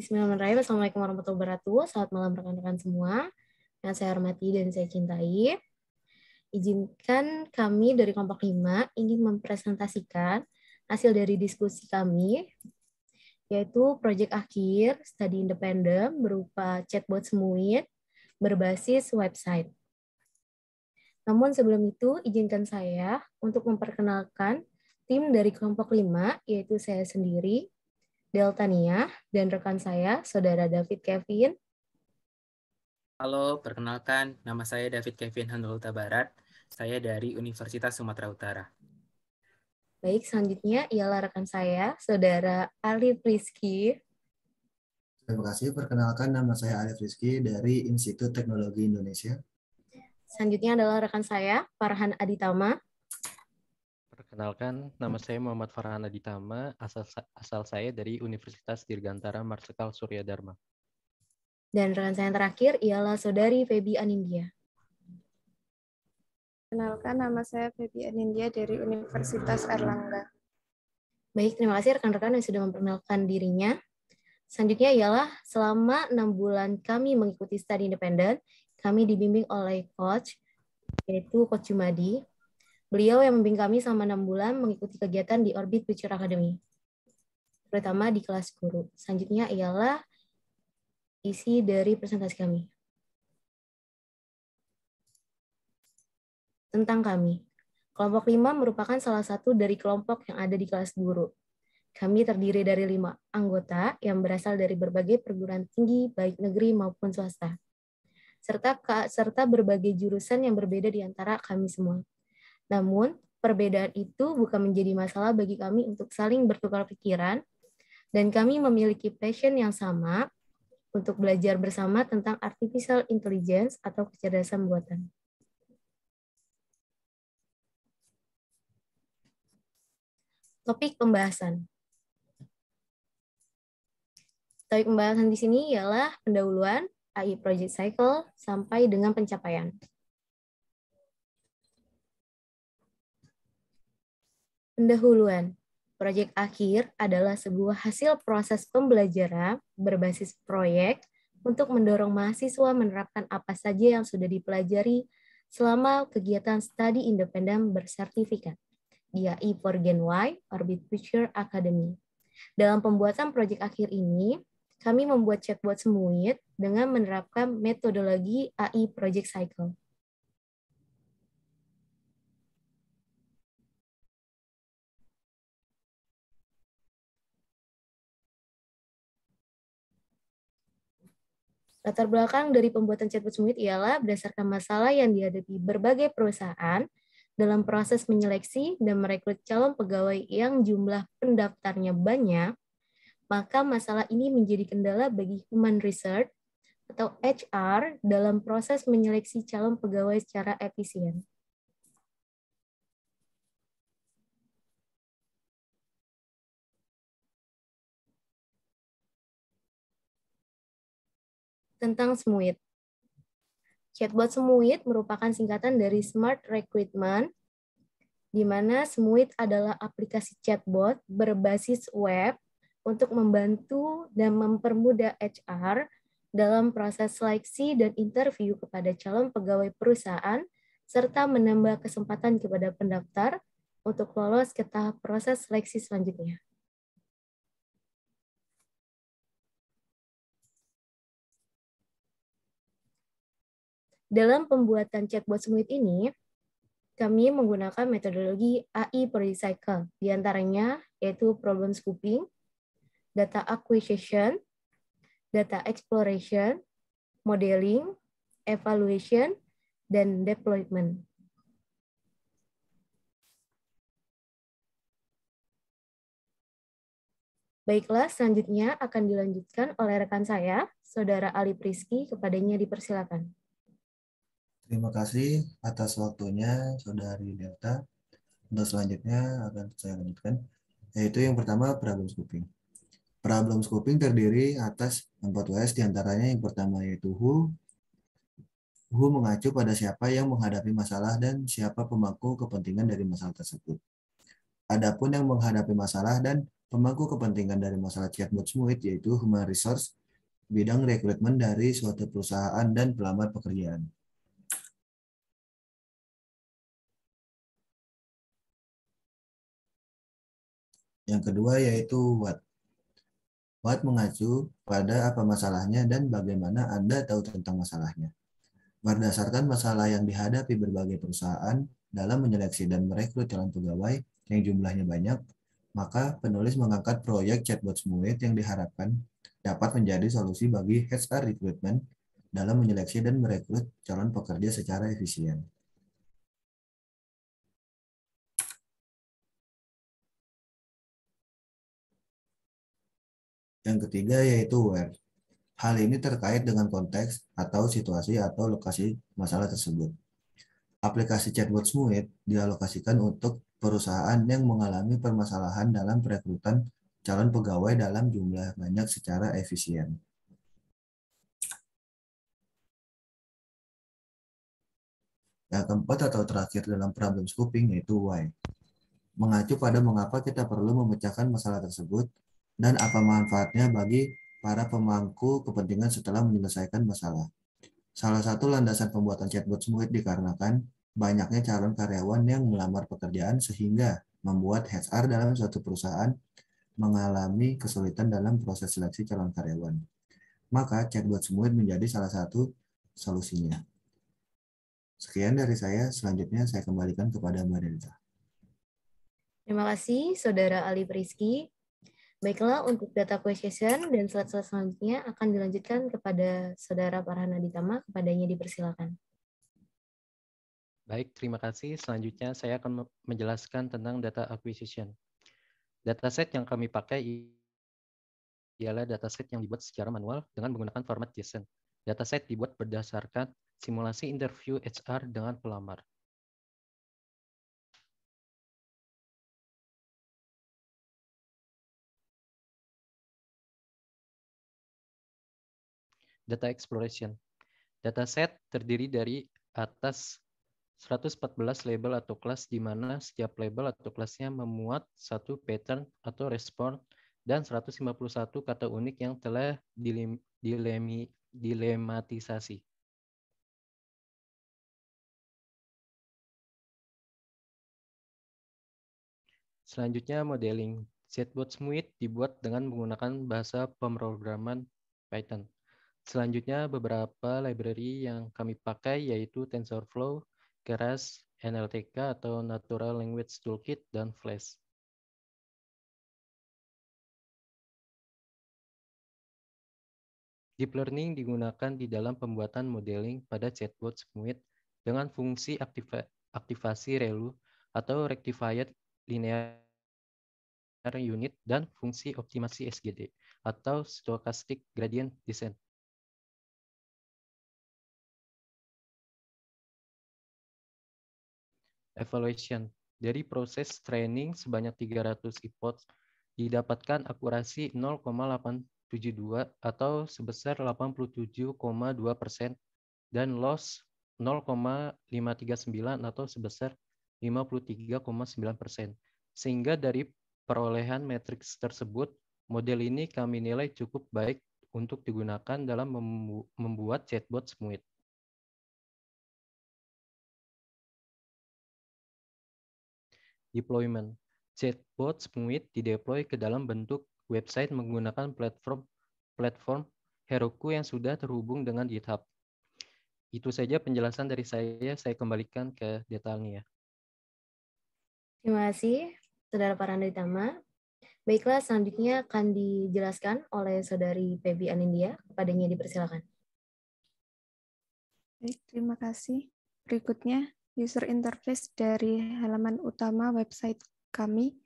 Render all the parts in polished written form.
Bismillahirrahmanirrahim. Assalamualaikum warahmatullahi wabarakatuh. Selamat malam rekan-rekan semua yang saya hormati dan saya cintai. Izinkan kami dari kelompok 5 ingin mempresentasikan hasil dari diskusi kami, yaitu proyek akhir studi independen berupa chatbot Smuit berbasis website. Namun sebelum itu, izinkan saya untuk memperkenalkan tim dari kelompok 5, yaitu saya sendiri, Deltania, dan rekan saya, Saudara David Kevin. Halo, perkenalkan, nama saya David Kevin Handulta Barat. Saya dari Universitas Sumatera Utara. Baik, selanjutnya ialah rekan saya, Saudara Alif Rizky. Terima kasih. Perkenalkan, nama saya Alif Rizky dari Institut Teknologi Indonesia. Selanjutnya adalah rekan saya, Farhan Aditama. Perkenalkan, nama saya Muhammad Farhan Aditama, asal saya dari Universitas Dirgantara Marsikal Surya Dharma. Dan rekan saya yang terakhir ialah Saudari Feby Anindya. Kenalkan, nama saya Feby Anindya dari Universitas Airlangga. Baik, terima kasih rekan-rekan yang sudah memperkenalkan dirinya. Selanjutnya ialah selama 6 bulan kami mengikuti studi independen, kami dibimbing oleh coach, yaitu Coach Jumadi. Beliau yang membimbing kami selama 6 bulan mengikuti kegiatan di Orbit Future Academy, terutama di kelas guru. Selanjutnya ialah isi dari presentasi kami. Tentang kami. Kelompok 5 merupakan salah satu dari kelompok yang ada di kelas guru. Kami terdiri dari 5 anggota yang berasal dari berbagai perguruan tinggi, baik negeri maupun swasta. Serta berbagai jurusan yang berbeda di antara kami semua. Namun, perbedaan itu bukan menjadi masalah bagi kami untuk saling bertukar pikiran, dan kami memiliki passion yang sama untuk belajar bersama tentang artificial intelligence atau kecerdasan buatan. Topik pembahasan. Topik pembahasan di sini ialah pendahuluan AI Project Cycle sampai dengan pencapaian. Pendahuluan. Proyek akhir adalah sebuah hasil proses pembelajaran berbasis proyek untuk mendorong mahasiswa menerapkan apa saja yang sudah dipelajari selama kegiatan studi independen bersertifikat di AI for Gen Y Orbit Future Academy. Dalam pembuatan proyek akhir ini, kami membuat chatbot Smuit dengan menerapkan metodologi AI Project Cycle. Latar belakang dari pembuatan chatbot Smuit ialah berdasarkan masalah yang dihadapi berbagai perusahaan dalam proses menyeleksi dan merekrut calon pegawai yang jumlah pendaftarnya banyak, maka masalah ini menjadi kendala bagi human research atau HR dalam proses menyeleksi calon pegawai secara efisien. Tentang Smuit. Chatbot Smuit merupakan singkatan dari Smart Recruitment, di mana Smuit adalah aplikasi chatbot berbasis web untuk membantu dan mempermudah HR dalam proses seleksi dan interview kepada calon pegawai perusahaan, serta menambah kesempatan kepada pendaftar untuk lolos ke tahap proses seleksi selanjutnya. Dalam pembuatan chatbot Smuit ini, kami menggunakan metodologi AI Project Cycle, diantaranya yaitu problem scoping, data acquisition, data exploration, modeling, evaluation, dan deployment. Baiklah, selanjutnya akan dilanjutkan oleh rekan saya, Saudara Alif Rizky, kepadanya dipersilakan. Terima kasih atas waktunya, Saudari Delta. Untuk selanjutnya akan saya lanjutkan, yaitu yang pertama problem scoping. Problem scoping terdiri atas 4 WS, diantaranya yang pertama yaitu who. Who mengacu pada siapa yang menghadapi masalah dan siapa pemangku kepentingan dari masalah tersebut. Adapun yang menghadapi masalah dan Pemangku kepentingan dari masalah chatbot Smooth yaitu Human Resource, bidang rekrutmen dari suatu perusahaan dan pelamar pekerjaan. Yang kedua yaitu what. What mengacu pada apa masalahnya dan bagaimana Anda tahu tentang masalahnya. Berdasarkan masalah yang dihadapi berbagai perusahaan dalam menyeleksi dan merekrut calon pegawai yang jumlahnya banyak, maka penulis mengangkat proyek chatbot Smooth yang diharapkan dapat menjadi solusi bagi HR recruitment dalam menyeleksi dan merekrut calon pekerja secara efisien. Yang ketiga yaitu where. Hal ini terkait dengan konteks atau situasi atau lokasi masalah tersebut. Aplikasi chatbot Smooth dialokasikan untuk perusahaan yang mengalami permasalahan dalam perekrutan calon pegawai dalam jumlah banyak secara efisien. Yang keempat atau terakhir dalam problem scoping yaitu why. Mengacu pada mengapa kita perlu memecahkan masalah tersebut dan apa manfaatnya bagi para pemangku kepentingan setelah menyelesaikan masalah. Salah satu landasan pembuatan chatbot Smooth dikarenakan banyaknya calon karyawan yang melamar pekerjaan sehingga membuat HR dalam suatu perusahaan mengalami kesulitan dalam proses seleksi calon karyawan. Maka chatbot Smooth menjadi salah satu solusinya. Sekian dari saya, selanjutnya saya kembalikan kepada Mbak Delta. Terima kasih, Saudara Ali Priski. Baiklah, untuk data question dan slide-slide selanjutnya akan dilanjutkan kepada Saudara Farhana Ditama. Kepadanya dipersilakan. Baik, terima kasih. Selanjutnya saya akan menjelaskan tentang data acquisition. Dataset yang kami pakai ialah dataset yang dibuat secara manual dengan menggunakan format JSON. Dataset dibuat berdasarkan simulasi interview HR dengan pelamar. Data exploration. Dataset terdiri dari atas 114 label atau kelas di mana setiap label atau kelasnya memuat satu pattern atau respon dan 151 kata unik yang telah dilematisasi. Selanjutnya modeling. Chatbot Smooth dibuat dengan menggunakan bahasa pemrograman Python. Selanjutnya beberapa library yang kami pakai yaitu TensorFlow, Keras, NLTK atau Natural Language Toolkit, dan Flash. Deep Learning digunakan di dalam pembuatan modeling pada chatbot Smooth dengan fungsi aktivasi ReLU atau Rectified Linear Unit dan fungsi optimasi SGD atau Stochastic Gradient Descent. Evaluation. Dari proses training sebanyak 300 epoch didapatkan akurasi 0,872 atau sebesar 87,2% dan loss 0,539 atau sebesar 53,9%. Sehingga dari perolehan matriks tersebut, model ini kami nilai cukup baik untuk digunakan dalam membuat chatbot Smooth. Deployment. Chatbot Smooth dideploy ke dalam bentuk website menggunakan platform Heroku yang sudah terhubung dengan GitHub. Itu saja penjelasan dari saya kembalikan ke detailnya. Terima kasih, Saudara Farhana Ditama. Baiklah, selanjutnya akan dijelaskan oleh Saudari Febi Anindya. Kepadanya dipersilakan. Baik, terima kasih. Berikutnya, user interface dari halaman utama website kami.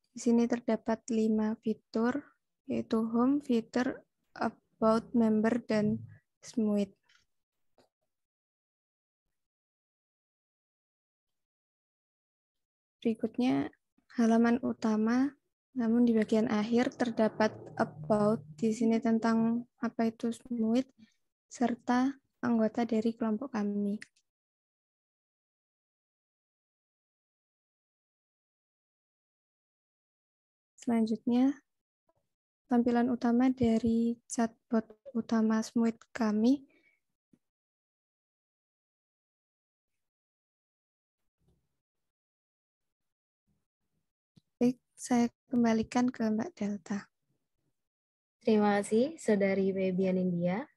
Di sini terdapat 5 fitur, yaitu Home, Fitur, About, Member, dan Smooth. Berikutnya, halaman utama, namun di bagian akhir terdapat About, di sini tentang apa itu Smooth, serta anggota dari kelompok kami. Selanjutnya, tampilan utama dari chatbot utama Smooth kami. Baik, saya kembalikan ke Mbak Delta. Terima kasih, Saudari Baby Anindya.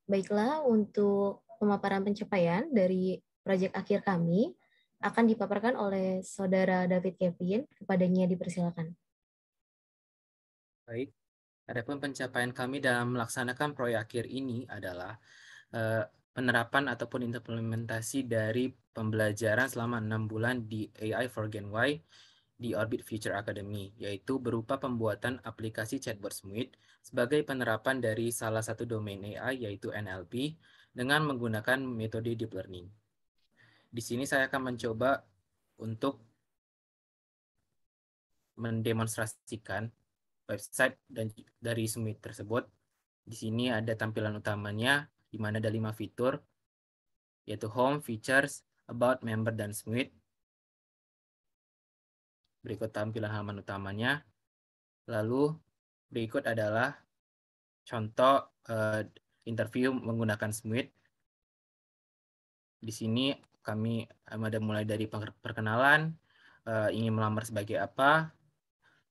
Baiklah, untuk pemaparan pencapaian dari proyek akhir kami akan dipaparkan oleh Saudara David Kevin. Kepadanya dipersilakan. Baik, adapun pencapaian kami dalam melaksanakan proyek akhir ini adalah penerapan ataupun implementasi dari pembelajaran selama 6 bulan di AI for Gen Y di Orbit Future Academy, yaitu berupa pembuatan aplikasi chatbot Smooth sebagai penerapan dari salah satu domain AI, yaitu NLP, dengan menggunakan metode deep learning. Di sini saya akan mencoba untuk mendemonstrasikan website dari Smooth tersebut. Di sini ada tampilan utamanya, di mana ada 5 fitur, yaitu Home, Features, About, Member, dan Smooth. Berikut tampilan halaman utamanya. Lalu berikut adalah contoh interview menggunakan Smooth. Di sini kami ada mulai dari perkenalan, ingin melamar sebagai apa,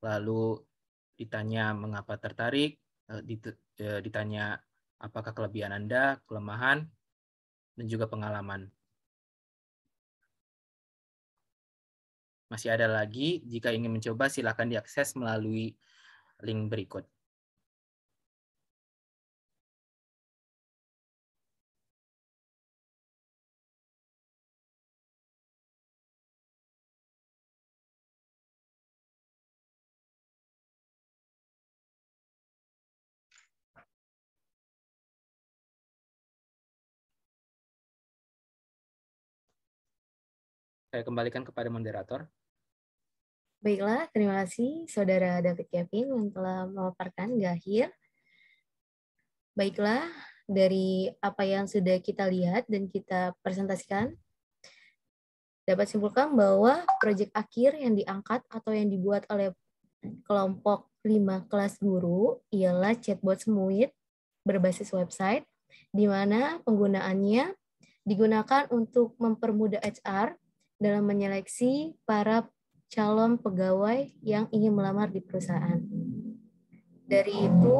lalu ditanya mengapa tertarik, ditanya apakah kelebihan Anda, kelemahan, dan juga pengalaman. Masih ada lagi, jika ingin mencoba silakan diakses melalui link berikut. Saya kembalikan kepada moderator. Baiklah, terima kasih Saudara David Kevin yang telah memaparkan Gahir. Baiklah, dari apa yang sudah kita lihat dan kita presentasikan, dapat simpulkan bahwa proyek akhir yang diangkat atau yang dibuat oleh kelompok 5 kelas guru ialah chatbot Smooth berbasis website, di mana penggunaannya digunakan untuk mempermudah HR dalam menyeleksi para calon pegawai yang ingin melamar di perusahaan. Dari itu,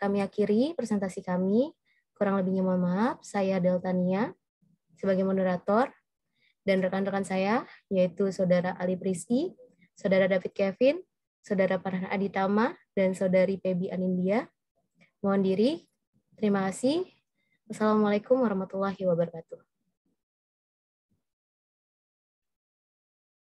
kami akhiri presentasi kami. Kurang lebihnya mohon maaf. Saya Delta Nia sebagai moderator dan rekan-rekan saya, yaitu Saudara Ali Priski, Saudara David Kevin, Saudara Farhan Aditama, dan Saudari Pebi Anindya. Mohon diri. Terima kasih. Wassalamualaikum warahmatullahi wabarakatuh.